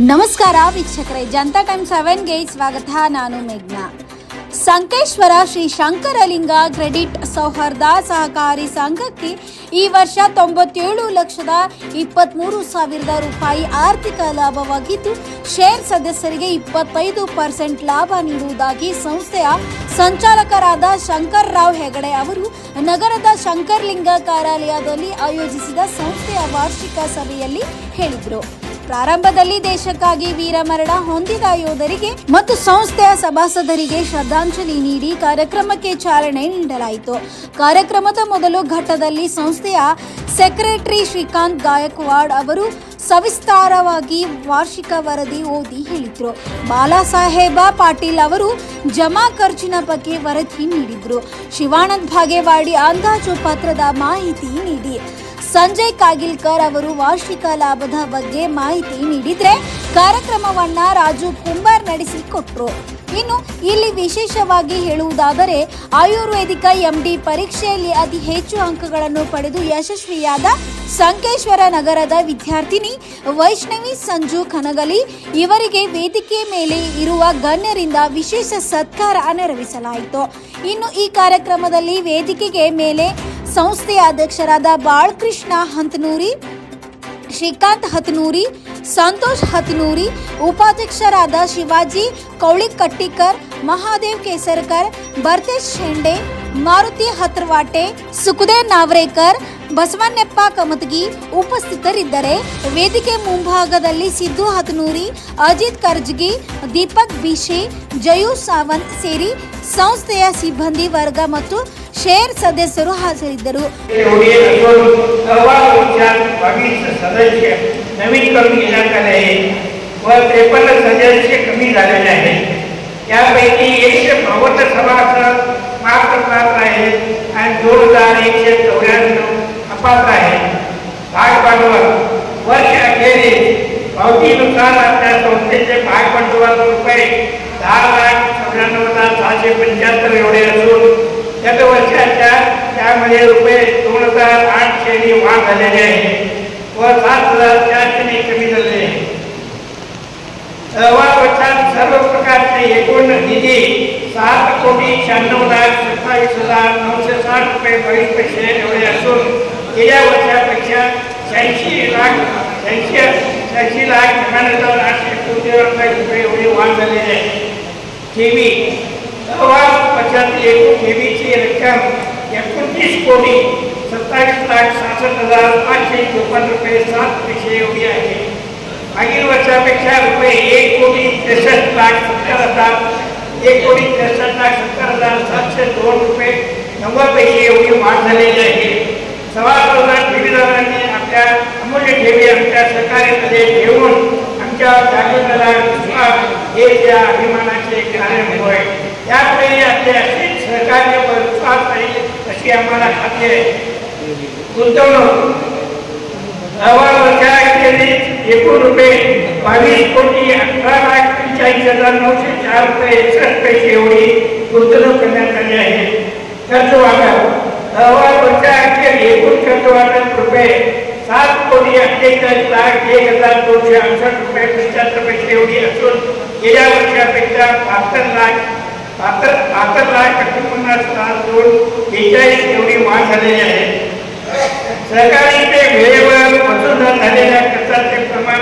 ನಮಸ್ಕಾರ ವೀಕ್ಷಕರೇ, ಜನತಾ ಟೈಮ್ 7ಗೆ ಸ್ವಾಗತ. ನಾನು ಮೇಘ್ನಾ. ಸಂಕೇಶ್ವರ ಶ್ರೀ ಶಂಕರಲಿಂಗ ಕ್ರೆಡಿಟ್ ಸೌಹಾರ್ದ ಸಹಕಾರಿ ಸಂಘಕ್ಕೆ ಈ ವರ್ಷ 97,23,000 ರೂಪಾಯಿ ಆರ್ಥಿಕ ಲಾಭವಾಗಿದ್ದು, ಶೇರ್ ಸದಸ್ಯರಿಗೆ 25% ಲಾಭ ನೀಡುವುದಾಗಿ ಸಂಸ್ಥೆಯ ಸಂಚಾಲಕರಾದ ಶಂಕರರಾವ್ ಹೆಗಡೆ ಅವರು ನಗರದ ಶಂಕರಲಿಂಗ ಕಾರ್ಯಾಲಯದಲ್ಲಿ ಆಯೋಜಿಸಿದ ಸಂಸ್ಥೆಯ ವಾರ್ಷಿಕ ಸಭೆಯಲ್ಲಿ ಹೇಳಿದರು. ಪ್ರಾರಂಭದಲ್ಲಿ ದೇಶಕ್ಕಾಗಿ ವೀರಮರಣ ಹೊಂದಿದ ಯೋಧರಿಗೆ ಮತ್ತು ಸಂಸ್ಥೆಯ ಸಭಾಸದರಿಗೆ ಶ್ರದ್ಧಾಂಜಲಿ ನೀಡಿ ಕಾರ್ಯಕ್ರಮಕ್ಕೆ ಚಾಲನೆ ನೀಡಲಾಯಿತು. ಕಾರ್ಯಕ್ರಮದ ಮೊದಲು ಘಟ್ಟದಲ್ಲಿ ಸಂಸ್ಥೆಯ ಸೆಕ್ರೆಟರಿ ಶ್ರೀಕಾಂತ್ ಗಾಯಕ್ವಾಡ್ ಅವರು ಸವಿಸ್ತಾರವಾಗಿ ವಾರ್ಷಿಕ ವರದಿ ಓದಿ ಹೇಳಿದರು. ಬಾಲಾಸಾಹೇಬ ಪಾಟೀಲ್ ಅವರು ಜಮಾ ಖರ್ಚಿನ ಬಗ್ಗೆ ವರದಿ ನೀಡಿದರು. ಶಿವಾನಂದ್ ಭಾಗೇವಾಡಿ ಅಂದಾಜು ಪತ್ರದ ಮಾಹಿತಿ ನೀಡಿ, ಸಂಜಯ್ ಕಾಗಿಲ್ಕರ್ ಅವರು ವಾರ್ಷಿಕ ಲಾಭದ ಬಗ್ಗೆ ಮಾಹಿತಿ ನೀಡಿದರೆ ಕಾರ್ಯಕ್ರಮವನ್ನ ರಾಜು ಕುಂಬಾರ್ ನಡೆಸಿಕೊಟ್ರು. ಇನ್ನು ಇಲ್ಲಿ ವಿಶೇಷವಾಗಿ ಹೇಳುವುದಾದರೆ, ಆಯುರ್ವೇದಿಕ ಎಂಡಿ ಪರೀಕ್ಷೆಯಲ್ಲಿ ಅತಿ ಹೆಚ್ಚು ಅಂಕಗಳನ್ನು ಪಡೆದು ಯಶಸ್ವಿಯಾದ ಸಂಕೇಶ್ವರ ನಗರದ ವಿದ್ಯಾರ್ಥಿನಿ ವೈಷ್ಣವಿ ಸಂಜು ಕನಗಲಿ ಇವರಿಗೆ ವೇದಿಕೆ ಮೇಲೆ ಇರುವ ಗಣ್ಯರಿಂದ ವಿಶೇಷ ಸತ್ಕಾರ ನೆರವೇರಿಸಲಾಯಿತು. ಇನ್ನು ಈ ಕಾರ್ಯಕ್ರಮದಲ್ಲಿ ವೇದಿಕೆಗೆ ಮೇಲೆ ಸಂಸ್ಥೆಯ ಅಧ್ಯಕ್ಷರಾದ ಬಾಳಕೃಷ್ಣ ಹಂತನೂರಿ, ಶ್ರೀಕಾಂತ್ ಹತನೂರಿ, ಸಂತೋಷ್ ಹತನೂರಿ, ಉಪಾಧ್ಯಕ್ಷರಾದ ಶಿವಾಜಿ ಕೌಳಿಕಟ್ಟಿಕರ್, ಮಹಾದೇವ್ ಕೇಸರ್ಕರ್, ಭರ್ತೇಶ್ ಶೆಂಡೆ, ಮಾರುತಿ ಹತ್ರವಾಟೆ, ಸುಖದೇವ್ ನಾವ್ರೇಕರ್, ಬಸವಣ್ಣಪ್ಪ ಕಮತಗಿ ಉಪಸ್ಥಿತರಿದ್ದರೆ ವೇದಿಕೆ ಮುಂಭಾಗದಲ್ಲಿ ಸಿದ್ದು ಹತನೂರಿ, ಅಜಿತ್ ಕರ್ಜಗಿ, ದೀಪಕ್ ಬಿಶೆ, ಜಯು ಸಾವಂತ್ ಸೇರಿ ಸಂಸ್ಥೆಯ ಸಿಬ್ಬಂದಿ ವರ್ಗ ಮತ್ತು शेर सदस्यರು हाजरिद्ದರು. सदस्य नवीन करून घेण्यात आले आहे व 53 सदस्य कमी झालेले आहेत. यापैकी 152 सभासद मात्र पात्र आहेत आणि 2194 अपात्र आहेत. भाग भांडवल वर्ष अखेरीस पावतीनुसार आपल्या संस्थेचे भाग भांडवल रुपये 10,94,675 एवढे असून गत वर्षाच्या त्यामध्ये रुपये 2,800 वाढ झालेली आहे व 7,400 कमी झाले आहे. अहवाल वर्षात सर्व प्रकारचे एकूण निधी 7,96,27,960 रुपये 22 पैसे एवढे असून गेल्या वर्षापेक्षा 86,90,800 रुपये एवढी वाढ झालेली आहे. ठेवी अहवाल वर्षातील एकूण ठेवीची रक्कम 29,27,66,554 रुपये 7 पैसे एवढी आहे. मागील वर्षापेक्षा रुपये 1,63,70,702 रुपये 90 पैसे एवढी वाढ झालेली आहे. सभासदांना ठेवीदारांनी आपल्या अमूल्य ठेवी आमच्या सहकार्यामध्ये ठेवून आमच्या जागृतीला विश्वास हे त्या अभिमानाचे कारण होय. यापुढे आपले असेच सहकार्य विश्वास राहील अशी आम्हाला खात्री आहे. गुंतवणूक अहवाल वर्षाखेरीस एकूण रुपये 22,18,45,904 रुपये 61 पैसे एवढी गुंतवणूक करण्यात आली आहे. खर्च वाटप अहवाल वर्षाखेर एकूण खर्च वाटप रुपये 7,48,01,268 रुपये 75 पैसे एवढी असून गेल्या वर्षापेक्षा 72,50,48,42 एवढी वाढ झालेली आहे. सहकारी ते वेळेवर वसूल झालेल्या खर्चाचे प्रमाण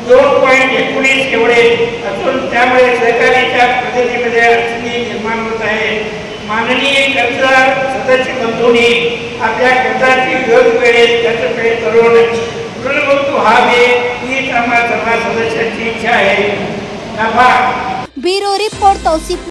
2.19% एवढे असून त्यामुळे सहकारीच्या पद्धतीमध्ये अडचणी निर्माण होत आहे. माननीय कर्जदार सदस्य बंधूंनी आपल्या कर्जाची वेळेत कर्जफेड करून ऋणमुक्त व्हावे हीच आम्हा सर्व सदस्यांची इच्छा आहे. Bureau report Tausif.